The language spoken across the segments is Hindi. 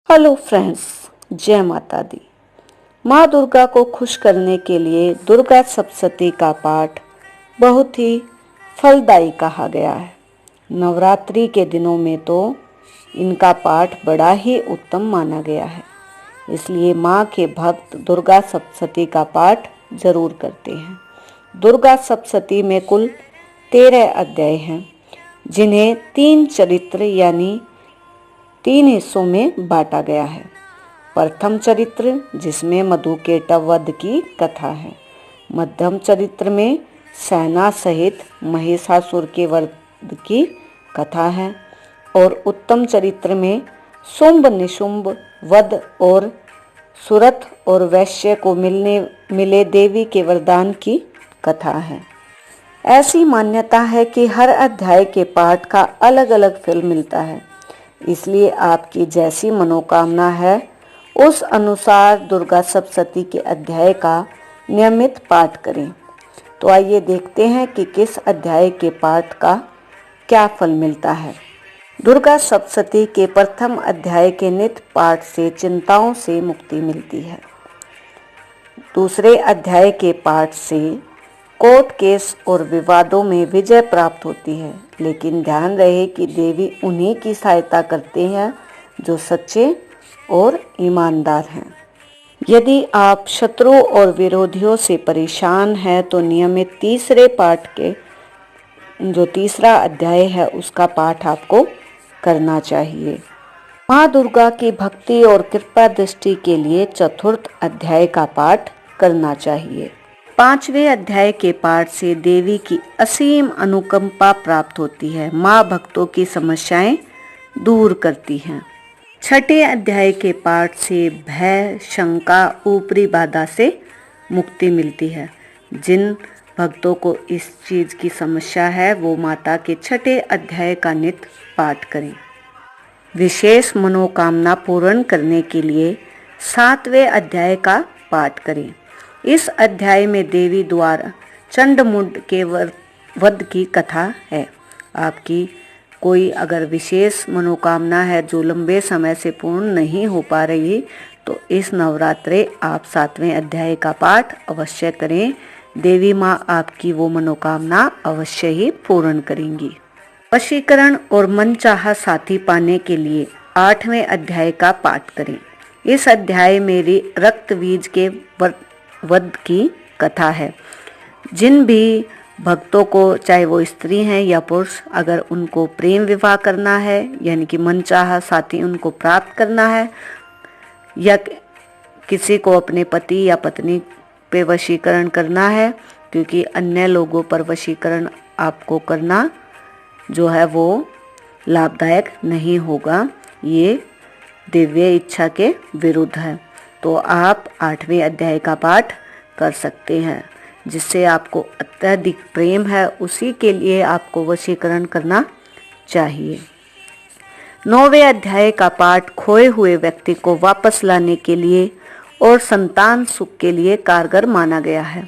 हेलो फ्रेंड्स, जय माता दी। माँ दुर्गा को खुश करने के लिए दुर्गा सप्तशती का पाठ बहुत ही फलदायी कहा गया है। नवरात्रि के दिनों में तो इनका पाठ बड़ा ही उत्तम माना गया है, इसलिए माँ के भक्त दुर्गा सप्तशती का पाठ जरूर करते हैं। दुर्गा सप्तशती में कुल 13 अध्याय हैं, जिन्हें 3 चरित्र यानी 3 हिस्सों में बांटा गया है। प्रथम चरित्र जिसमें मधुकेटव वध की कथा है, मध्यम चरित्र में सेना सहित महिषासुर के वध की कथा है और उत्तम चरित्र में शुंभ निशुंभ वध और सुरथ और वैश्य को मिले देवी के वरदान की कथा है। ऐसी मान्यता है कि हर अध्याय के पाठ का अलग अलग फल मिलता है, इसलिए आपकी जैसी मनोकामना है उस अनुसार दुर्गा सप्तशती के अध्याय का नियमित पाठ करें। तो आइए देखते हैं कि किस अध्याय के पाठ का क्या फल मिलता है। दुर्गा सप्तशती के प्रथम अध्याय के नित्य पाठ से चिंताओं से मुक्ति मिलती है। दूसरे अध्याय के पाठ से कोर्ट केस और विवादों में विजय प्राप्त होती है, लेकिन ध्यान रहे कि देवी उन्हीं की सहायता करते हैं जो सच्चे और ईमानदार हैं। यदि आप शत्रुओं और विरोधियों से परेशान हैं तो नियमित तीसरे पाठ के जो तीसरा अध्याय है उसका पाठ आपको करना चाहिए। माँ दुर्गा की भक्ति और कृपा दृष्टि के लिए चतुर्थ अध्याय का पाठ करना चाहिए। 5वें अध्याय के पाठ से देवी की असीम अनुकंपा प्राप्त होती है। माँ भक्तों की समस्याएं दूर करती हैं। 6ठे अध्याय के पाठ से भय, शंका, ऊपरी बाधा से मुक्ति मिलती है। जिन भक्तों को इस चीज की समस्या है वो माता के 6ठे अध्याय का नित्य पाठ करें। विशेष मनोकामना पूर्ण करने के लिए 7वें अध्याय का पाठ करें। इस अध्याय में देवी द्वारा चंडमुंड के वध की कथा है। आपकी कोई अगर विशेष मनोकामना है जो लंबे समय से पूर्ण नहीं हो पा रही तो इस नवरात्रे आप 7वें अध्याय का पाठ अवश्य करें। देवी माँ आपकी वो मनोकामना अवश्य ही पूर्ण करेंगी। वशीकरण और मनचाहा साथी पाने के लिए 8वें अध्याय का पाठ करें। इस अध्याय में रक्त बीज के वध की कथा है। जिन भी भक्तों को, चाहे वो स्त्री हैं या पुरुष, अगर उनको प्रेम विवाह करना है यानी कि मनचाहा साथी उनको प्राप्त करना है या किसी को अपने पति या पत्नी पे वशीकरण करना है, क्योंकि अन्य लोगों पर वशीकरण आपको करना जो है वो लाभदायक नहीं होगा, ये दिव्य इच्छा के विरुद्ध है। तो आप 8वें अध्याय का पाठ कर सकते हैं। जिससे आपको अत्यधिक प्रेम है उसी के लिए आपको वशीकरण करना चाहिए। 9वें अध्याय का पाठ खोए हुए व्यक्ति को वापस लाने के लिए और संतान सुख के लिए कारगर माना गया है।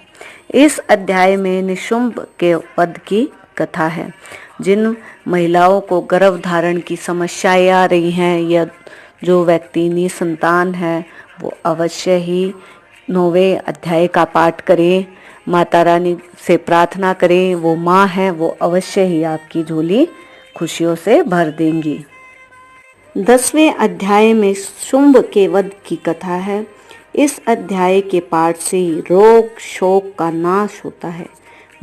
इस अध्याय में निशुंभ के वध की कथा है। जिन महिलाओं को गर्भ धारण की समस्याएं आ रही हैं या जो व्यक्ति निसंतान है वो अवश्य ही 9वें अध्याय का पाठ करें। माता रानी से प्रार्थना करें, वो माँ है, वो अवश्य ही आपकी झोली खुशियों से भर देंगी। 10वें अध्याय में शुंभ के वध की कथा है। इस अध्याय के पाठ से रोग शोक का नाश होता है।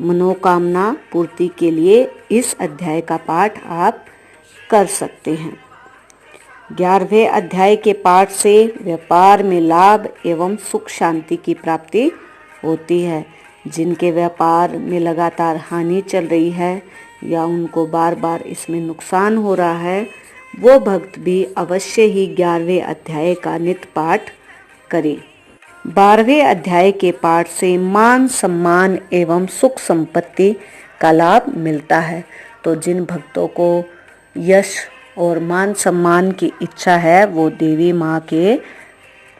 मनोकामना पूर्ति के लिए इस अध्याय का पाठ आप कर सकते हैं। 11वें अध्याय के पाठ से व्यापार में लाभ एवं सुख शांति की प्राप्ति होती है। जिनके व्यापार में लगातार हानि चल रही है या उनको बार बार इसमें नुकसान हो रहा है, वो भक्त भी अवश्य ही 11वें अध्याय का नित्य पाठ करें। 12वें अध्याय के पाठ से मान सम्मान एवं सुख संपत्ति का लाभ मिलता है। तो जिन भक्तों को यश और मान सम्मान की इच्छा है वो देवी माँ के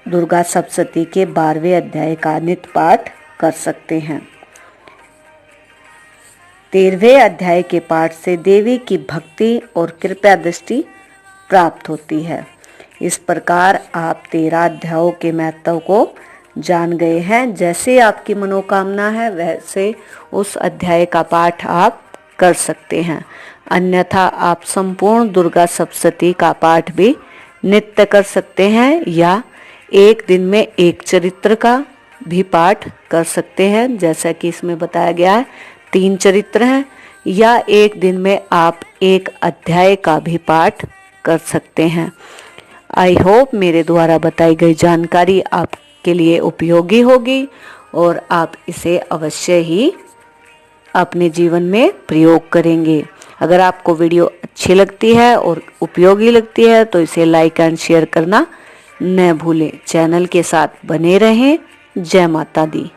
दुर्गा सप्तशती के 12वें अध्याय का नित्य पाठ कर सकते हैं। 13वें अध्याय के पाठ से देवी की भक्ति और कृपा दृष्टि प्राप्त होती है। इस प्रकार आप 13 अध्यायों के महत्व को जान गए हैं। जैसे आपकी मनोकामना है वैसे उस अध्याय का पाठ आप कर सकते हैं। अन्यथा आप संपूर्ण दुर्गा सप्तशती का पाठ भी नित्य कर सकते हैं या एक दिन में एक चरित्र का भी पाठ कर सकते हैं। जैसा कि इसमें बताया गया है 3 चरित्र हैं, या एक दिन में आप एक अध्याय का भी पाठ कर सकते हैं। आई होप मेरे द्वारा बताई गई जानकारी आपके लिए उपयोगी होगी और आप इसे अवश्य ही अपने जीवन में प्रयोग करेंगे। अगर आपको वीडियो अच्छी लगती है और उपयोगी लगती है तो इसे लाइक एंड शेयर करना न भूलें। चैनल के साथ बने रहें। जय माता दी।